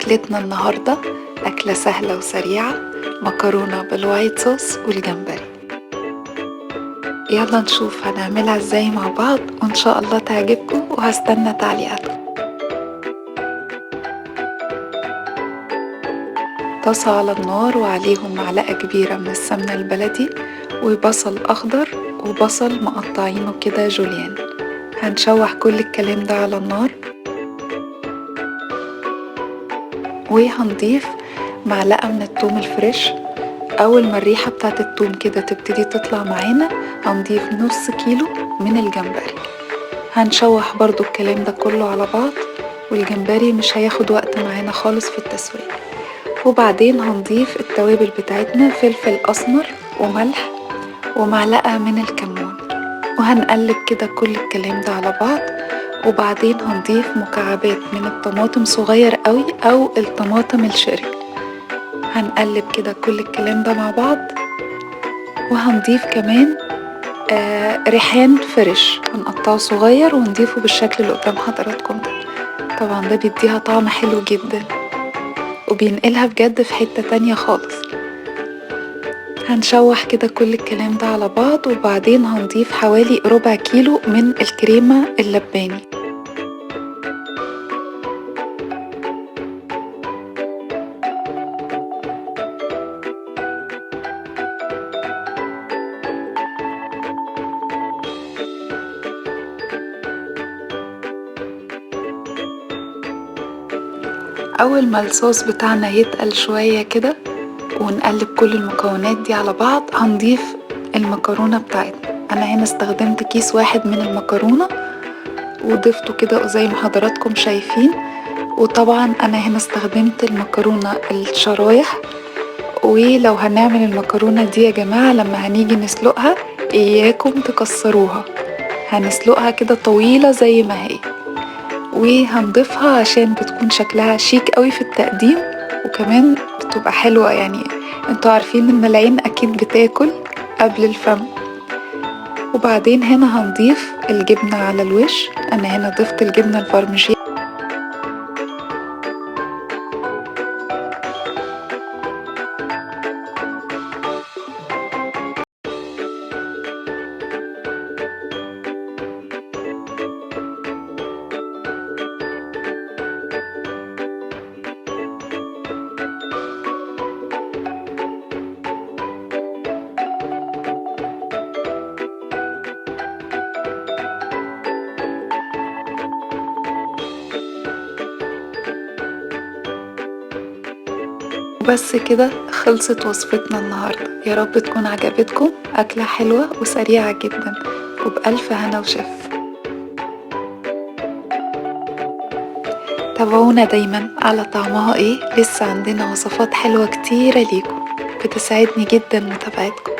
أكلتنا النهاردة أكلة سهلة وسريعة، مكرونة بالوايت صوص والجمبري. يلا نشوف هنعملها ازاي مع بعض، وإن شاء الله تعجبكم، وهستنى تعليقاتكم. طاسة على النار وعليهم معلقة كبيرة من السمنة البلدي وبصل أخضر وبصل مقطعينه كده جوليان. هنشوح كل الكلام ده على النار، وهنضيف معلقة من الثوم الفريش. أول ما الريحة بتاعت الثوم كده تبتدي تطلع معانا هنضيف نص كيلو من الجمبري. هنشوح برضو الكلام ده كله على بعض، والجمبري مش هياخد وقت معانا خالص في التسوية. وبعدين هنضيف التوابل بتاعتنا، فلفل أسمر وملح ومعلقة من الكمون، وهنقلب كده كل الكلام ده على بعض. وبعدين هنضيف مكعبات من الطماطم صغير قوي أو الطماطم الشيري. هنقلب كده كل الكلام ده مع بعض، وهنضيف كمان ريحان فريش هنقطعه صغير ونضيفه بالشكل اللي قدام حضراتكم ده. طبعا ده بيديها طعم حلو جدا وبينقلها بجد في حتة تانية خالص. هنشوح كده كل الكلام ده على بعض، وبعدين هنضيف حوالي ربع كيلو من الكريمة اللباني. أول ما الصوص بتاعنا يتقل شوية كده ونقلب كل المكونات دي على بعض، هنضيف المكرونة بتاعتنا. أنا هنا استخدمت كيس واحد من المكرونة وضفته كده زي ما حضراتكم شايفين. وطبعا أنا هنا استخدمت المكرونة الشرايح. ولو هنعمل المكرونة دي يا جماعة لما هنيجي نسلقها إياكم تكسروها، هنسلقها كده طويلة زي ما هي، وهنضيفها عشان بتكون شكلها شيك قوي في التقديم، وكمان بتبقى حلوة. يعني انتوا عارفين ان العين اكيد بتاكل قبل الفم. وبعدين هنا هنضيف الجبنة على الوش. انا هنا ضفت الجبنة البارميجان. وبس كده خلصت وصفتنا النهاردة. يا رب تكون عجبتكم، أكلة حلوة وسريعة جدا وبألف هنا وشفا. تابعونا دايما على طعمها ايه، لسه عندنا وصفات حلوة كتيرة ليكم، بتسعدني جدا متابعتكم.